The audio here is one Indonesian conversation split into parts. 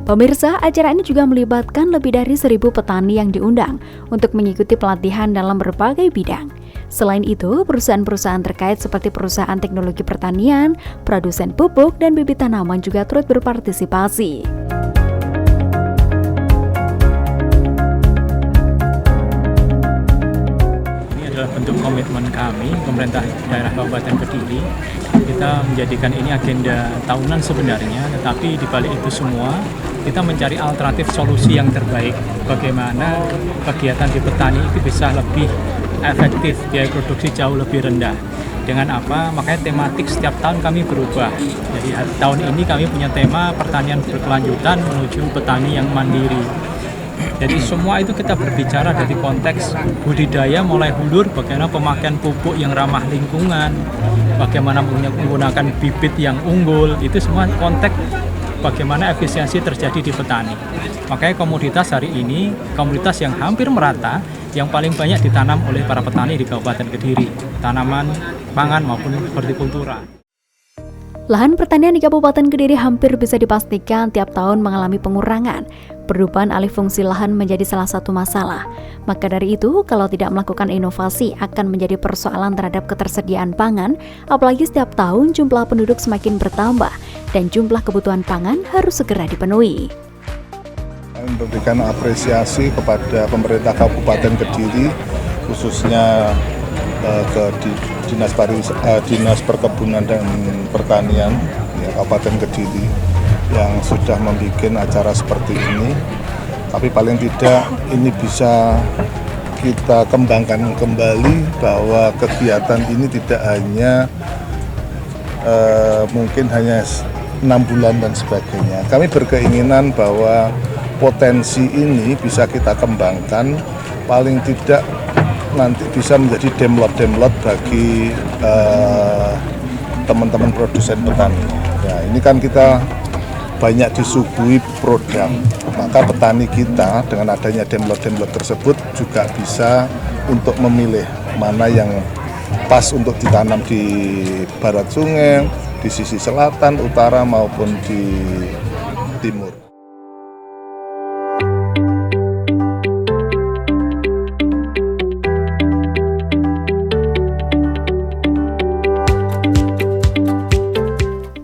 Pemirsa, acara ini juga melibatkan lebih dari 1.000 petani yang diundang untuk mengikuti pelatihan dalam berbagai bidang. Selain itu, perusahaan-perusahaan terkait seperti perusahaan teknologi pertanian, produsen pupuk, dan bibit tanaman juga turut berpartisipasi. Bentuk komitmen kami, pemerintah daerah Kabupaten Kediri, kita menjadikan ini agenda tahunan sebenarnya, tetapi di balik itu semua kita mencari alternatif solusi yang terbaik. Bagaimana kegiatan di petani itu bisa lebih efektif, biaya produksi jauh lebih rendah. Dengan apa? Makanya tematik setiap tahun kami berubah. Jadi tahun ini kami punya tema pertanian berkelanjutan menuju petani yang mandiri. Jadi semua itu kita berbicara dari konteks budidaya mulai hulu, bagaimana pemakaian pupuk yang ramah lingkungan, bagaimana menggunakan bibit yang unggul, itu semua konteks bagaimana efisiensi terjadi di petani. Makanya komoditas hari ini, komoditas yang hampir merata, yang paling banyak ditanam oleh para petani di Kabupaten Kediri, tanaman pangan maupun hortikultura. Lahan pertanian di Kabupaten Kediri hampir bisa dipastikan tiap tahun mengalami pengurangan. Perubahan alih fungsi lahan menjadi salah satu masalah. Maka dari itu, kalau tidak melakukan inovasi akan menjadi persoalan terhadap ketersediaan pangan, apalagi setiap tahun jumlah penduduk semakin bertambah dan jumlah kebutuhan pangan harus segera dipenuhi. Memberikan apresiasi kepada pemerintah Kabupaten Kediri, khususnya ke Dinas Perkebunan dan Pertanian Kabupaten Kediri yang sudah membuat acara seperti ini. Tapi paling tidak ini bisa kita kembangkan kembali bahwa kegiatan ini tidak hanya mungkin hanya 6 bulan dan sebagainya. Kami berkeinginan bahwa potensi ini bisa kita kembangkan, paling tidak nanti bisa menjadi demlot bagi teman-teman produsen petani. Ya, ini kan kita banyak disuguhi produk, maka petani kita dengan adanya demlot tersebut juga bisa untuk memilih mana yang pas untuk ditanam di barat sungai, di sisi selatan, utara maupun di timur.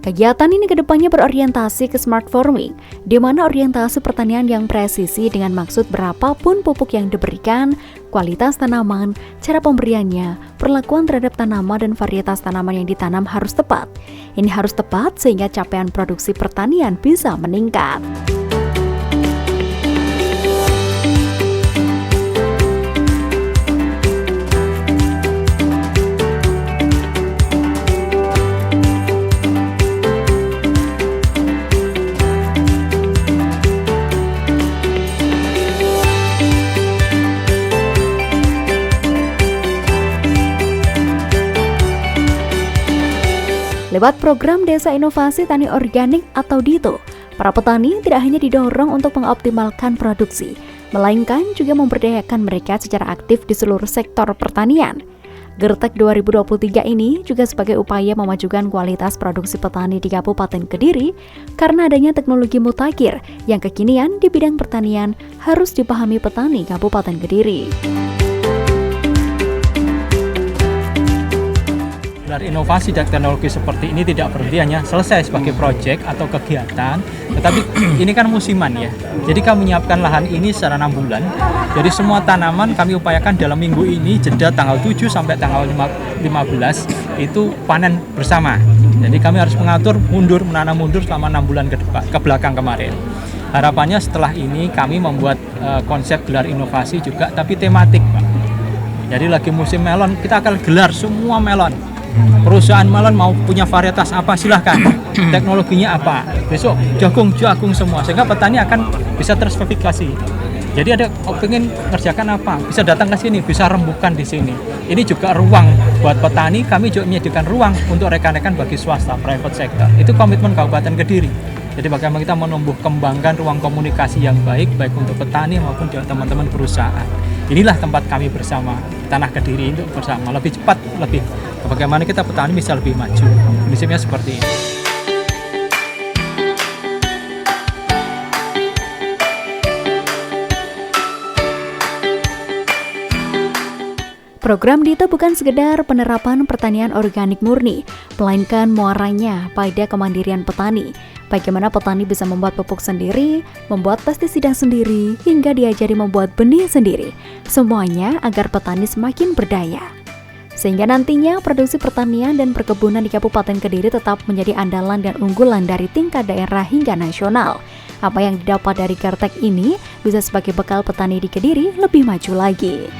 Kegiatan ini kedepannya berorientasi ke smart farming, di mana orientasi pertanian yang presisi dengan maksud berapapun pupuk yang diberikan, kualitas tanaman, cara pemberiannya, perlakuan terhadap tanaman dan varietas tanaman yang ditanam harus tepat. Ini harus tepat sehingga capaian produksi pertanian bisa meningkat. Lewat program Desa Inovasi Tani Organik atau DITO, para petani tidak hanya didorong untuk mengoptimalkan produksi, melainkan juga memberdayakan mereka secara aktif di seluruh sektor pertanian. Gertek 2023 ini juga sebagai upaya memajukan kualitas produksi petani di Kabupaten Kediri karena adanya teknologi mutakhir yang kekinian di bidang pertanian harus dipahami petani Kabupaten Kediri. Dari inovasi dan teknologi seperti ini tidak berhenti hanya selesai sebagai proyek atau kegiatan, tetapi ini kan musiman ya. Jadi kami menyiapkan lahan ini secara 6 bulan. Jadi semua tanaman kami upayakan dalam minggu ini, jeda tanggal 7 sampai tanggal 15 itu panen bersama. Jadi kami harus menanam mundur selama 6 bulan ke belakang kemarin. Harapannya setelah ini kami membuat konsep gelar inovasi juga, tapi tematik, Pak. Jadi lagi musim melon, kita akan gelar semua melon. Perusahaan melon mau punya varietas apa silahkan, teknologinya apa, besok jagung semua, sehingga petani akan bisa terverifikasi. Jadi ada pengen ngerjakan apa, bisa datang ke sini, bisa rembukan di sini. Ini juga ruang buat petani, kami juga menyediakan ruang untuk rekan-rekan bagi swasta, private sector. Itu komitmen Kabupaten Kediri. Jadi bagaimana kita menumbuh kembangkan ruang komunikasi yang baik untuk petani maupun juga teman-teman perusahaan. Inilah tempat kami bersama Tanah Kediri untuk bersama lebih cepat, lebih bagaimana kita petani bisa lebih maju. Prinsipnya seperti ini. Program DITO bukan sekedar penerapan pertanian organik murni, melainkan muaranya pada kemandirian petani. Bagaimana petani bisa membuat pupuk sendiri, membuat pestisida sendiri, hingga diajari membuat benih sendiri. Semuanya agar petani semakin berdaya. Sehingga nantinya produksi pertanian dan perkebunan di Kabupaten Kediri tetap menjadi andalan dan unggulan dari tingkat daerah hingga nasional. Apa yang didapat dari Gartek ini bisa sebagai bekal petani di Kediri lebih maju lagi.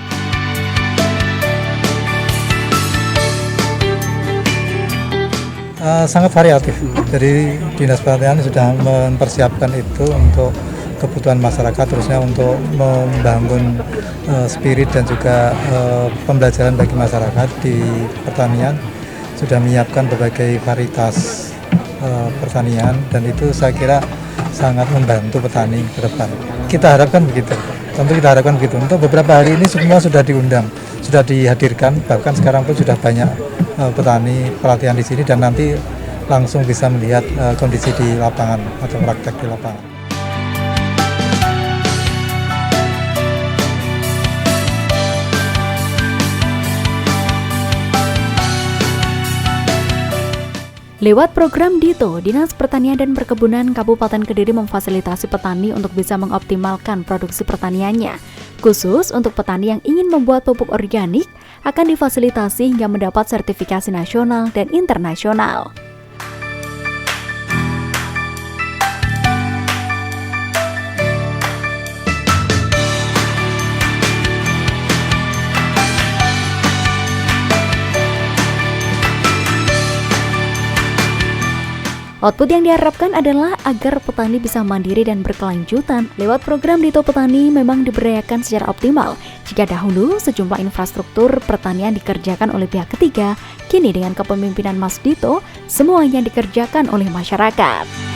Sangat variatif. Jadi Dinas Pertanian sudah mempersiapkan itu untuk kebutuhan masyarakat, terusnya untuk membangun spirit dan juga pembelajaran bagi masyarakat di pertanian. Sudah menyiapkan berbagai varietas pertanian dan itu saya kira sangat membantu petani ke depan. Kita harapkan begitu. Tentu kita harapkan begitu. Untuk beberapa hari ini semua sudah diundang, sudah dihadirkan, bahkan sekarang pun sudah banyak petani pelatihan di sini dan nanti langsung bisa melihat kondisi di lapangan atau praktek di lapangan. Lewat program DITO, Dinas Pertanian dan Perkebunan Kabupaten Kediri memfasilitasi petani untuk bisa mengoptimalkan produksi pertaniannya. Khusus untuk petani yang ingin membuat pupuk organik, akan difasilitasi hingga mendapat sertifikasi nasional dan internasional. Output yang diharapkan adalah agar petani bisa mandiri dan berkelanjutan. Lewat program DITO Petani memang diberdayakan secara optimal. Jika dahulu sejumlah infrastruktur pertanian dikerjakan oleh pihak ketiga, kini dengan kepemimpinan Mas Dito, semuanya dikerjakan oleh masyarakat.